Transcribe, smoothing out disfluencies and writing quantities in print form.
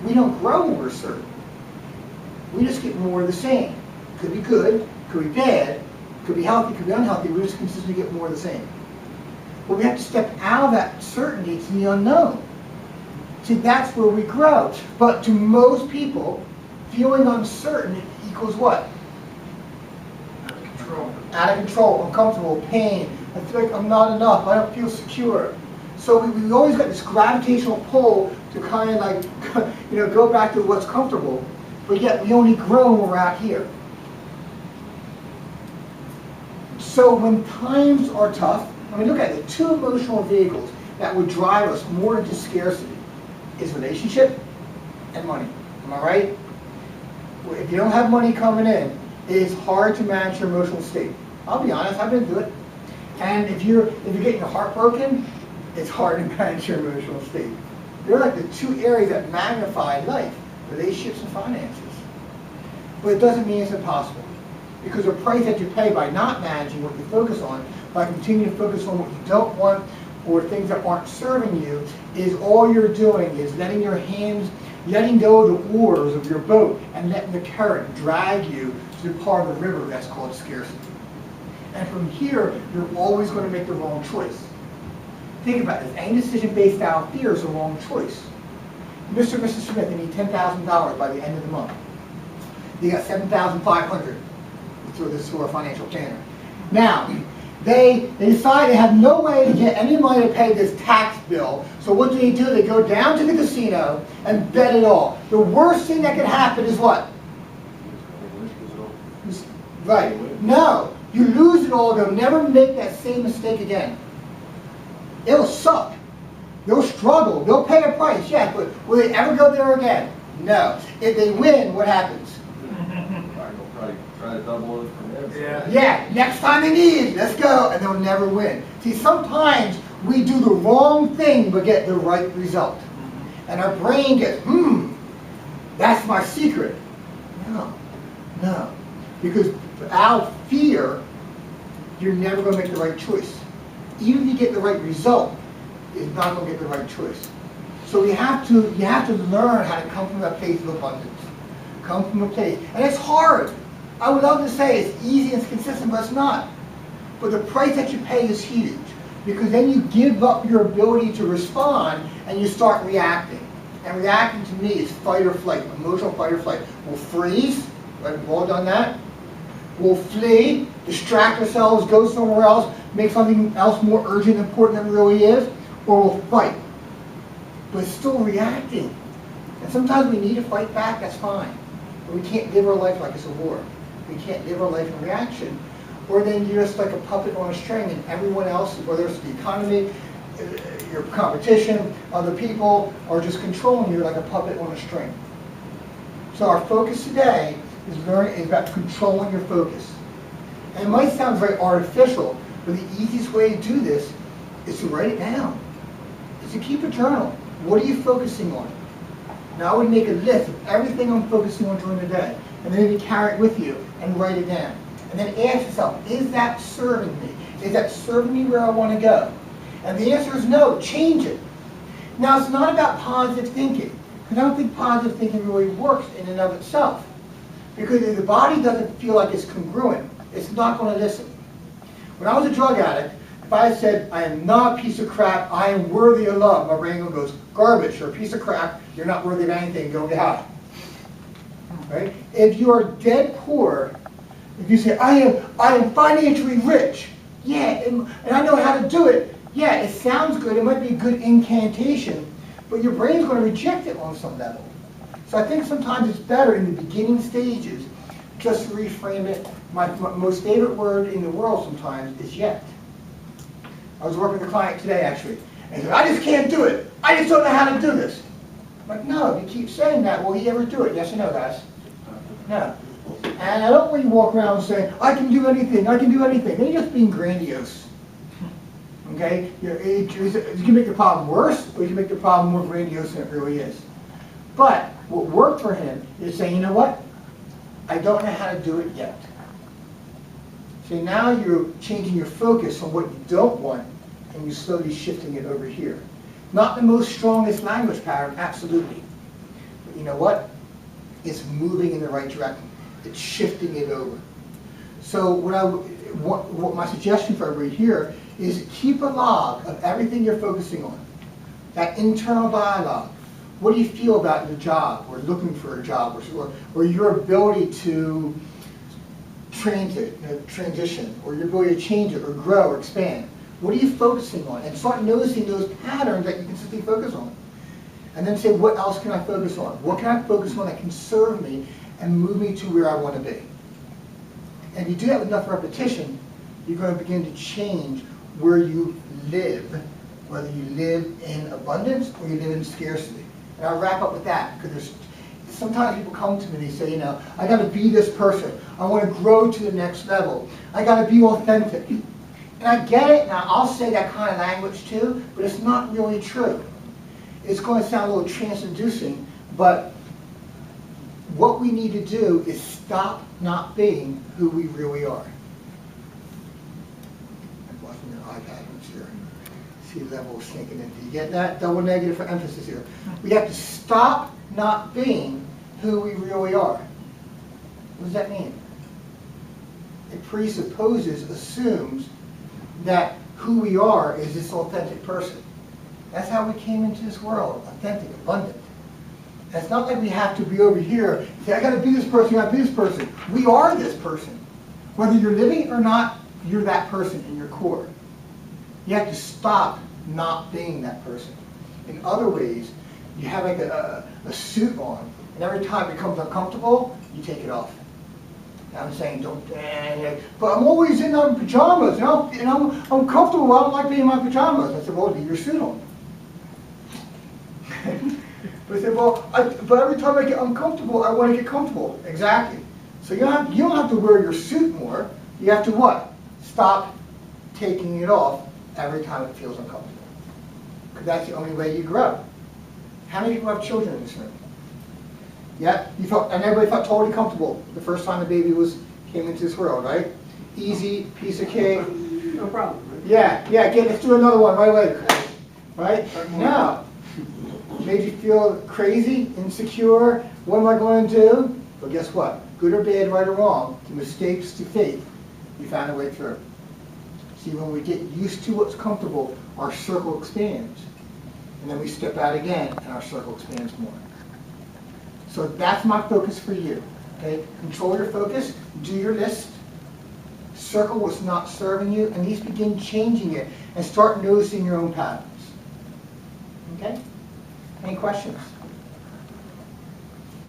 We don't grow when we're certain. We just get more of the same. Could be good, could be bad, could be healthy, could be unhealthy. We just consistently get more of the same. But we have to step out of that certainty to the unknown. See, that's where we grow. But to most people, feeling uncertain equals what? Out of control. Out of control, uncomfortable, pain. I feel like I'm not enough. I don't feel secure. So we've always got this gravitational pull to kind of like, go back to what's comfortable. But yet we only grow when we're out here. So when times are tough, I mean, look at it. The two emotional vehicles that would drive us more into scarcity is relationship and money. Am I right? If you don't have money coming in, it is hard to manage your emotional state. I'll be honest, I've been through it. And if you're getting your heart broken, it's hard to manage your emotional state. They're like the two areas that magnify life, relationships and finances. But it doesn't mean it's impossible. Because the price that you pay by not managing what you focus on, by continuing to focus on what you don't want or things that aren't serving you, is all you're doing is letting your hands, letting go of the oars of your boat and letting the current drag you to the part of the river that's called scarcity. And from here, you're always going to make the wrong choice. Think about this. Any decision based out of fear is a wrong choice. Mr. and Mrs. Smith, they need $10,000 by the end of the month. You got $7,500. Through this to a financial planner. Now, they decide they have no way to get any money to pay this tax bill. So what do? They go down to the casino and bet it all. The worst thing that could happen is what? Right. No. You lose it all. They'll never make that same mistake again. It'll suck. They'll struggle. They'll pay a price, yes, but will they ever go there again? No. If they win, what happens? Try to double it from there. Yeah, next time they need, let's go, and they'll never win. See, sometimes we do the wrong thing but get the right result. And our brain gets, that's my secret. No. Because without fear, you're never going to make the right choice. Even if you get the right result, it's not going to get the right choice. So you have to learn how to come from a place of abundance. Come from a place, and it's hard. I would love to say it's easy and it's consistent, but it's not. But the price that you pay is huge, because then you give up your ability to respond and you start reacting. And reacting to me is fight or flight, emotional fight or flight. We'll freeze, right? We've all done that. We'll flee, distract ourselves, go somewhere else, make something else more urgent and important than it really is, or we'll fight. But it's still reacting. And sometimes we need to fight back, that's fine. But we can't live our life like it's a war. We can't live our life in reaction. Or then you're just like a puppet on a string, and everyone else, whether it's the economy, your competition, other people, are just controlling you like a puppet on a string. So our focus today is about controlling your focus. And it might sound very artificial, but the easiest way to do this is to write it down. Is to keep a journal. What are you focusing on? Now I would make a list of everything I'm focusing on during the day, and then maybe carry it with you and write it down. And then ask yourself, is that serving me? Is that serving me where I want to go? And the answer is no, change it. Now it's not about positive thinking, because I don't think positive thinking really works in and of itself. Because if the body doesn't feel like it's congruent, it's not going to listen. When I was a drug addict, if I said, I am not a piece of crap, I am worthy of love, my brain goes, garbage, you're a piece of crap, you're not worthy of anything, go get high. Right? If you are dead poor, if you say, I am financially rich, yeah, and I know how to do it, yeah, it sounds good, it might be a good incantation, but your brain's going to reject it on some level. So I think sometimes it's better in the beginning stages just to reframe it. My most favorite word in the world sometimes is yet. I was working with a client today, actually, and he said, I just can't do it. I just don't know how to do this. I'm like, no, if you keep saying that, will he ever do it? Yes or no, guys? No. And I don't want you to walk around saying, I can do anything, I can do anything. Then you're just being grandiose. Okay? You can make the problem worse, or you can make the problem more grandiose than it really is. But what worked for him is saying, you know what? I don't know how to do it yet. See, now you're changing your focus on what you don't want, and you're slowly shifting it over here. Not the most strongest language pattern, absolutely. But you know what? It's moving in the right direction. It's shifting it over. So what my suggestion for everybody here is keep a log of everything you're focusing on. That internal dialogue. What do you feel about your job, or looking for a job, or your ability to transition, or your ability to change it, or grow, or expand? What are you focusing on? And start noticing those patterns that you consistently focus on. And then say, what else can I focus on? What can I focus on that can serve me and move me to where I want to be? And if you do that with enough repetition, you're going to begin to change where you live, whether you live in abundance or you live in scarcity. And I'll wrap up with that, because sometimes people come to me and they say, I got to be this person. I want to grow to the next level. I got to be authentic. And I get it, and I'll say that kind of language too, but it's not really true. It's going to sound a little trance-inducing, but what we need to do is stop not being who we really are. I'm watching your eye patterns here. See level sinking in. Do you get that? Double negative for emphasis here. We have to stop not being who we really are. What does that mean? It presupposes, assumes that who we are is this authentic person. That's how we came into this world, authentic, abundant. It's not like we have to be over here and say, I got to be this person, I got to be this person. We are this person. Whether you're living or not, you're that person in your core. You have to stop not being that person. In other ways, you have like a suit on, and every time it becomes uncomfortable, you take it off. Now I'm saying don't, but I'm always in my pajamas, and I'm comfortable. I don't like being in my pajamas. I said, well, leave your suit on. But I said, but every time I get uncomfortable, I want to get comfortable. Exactly. So you don't have to wear your suit more. You have to what? Stop taking it off every time it feels uncomfortable. Because that's the only way you grow. How many people have children in this room? Yeah, and everybody felt totally comfortable the first time the baby came into this world, right? Easy, piece of cake. No problem. Yeah, let's do another one right later. Right? Now, made you feel crazy, insecure, what am I going to do? But guess what? Good or bad, right or wrong, to mistakes to faith, you found a way through. See, when we get used to what's comfortable, our circle expands. And then we step out again, and our circle expands more. So that's my focus for you. Okay? Control your focus, do your list. Circle what's not serving you, and at least begin changing it, and start noticing your own patterns. Okay? Any questions?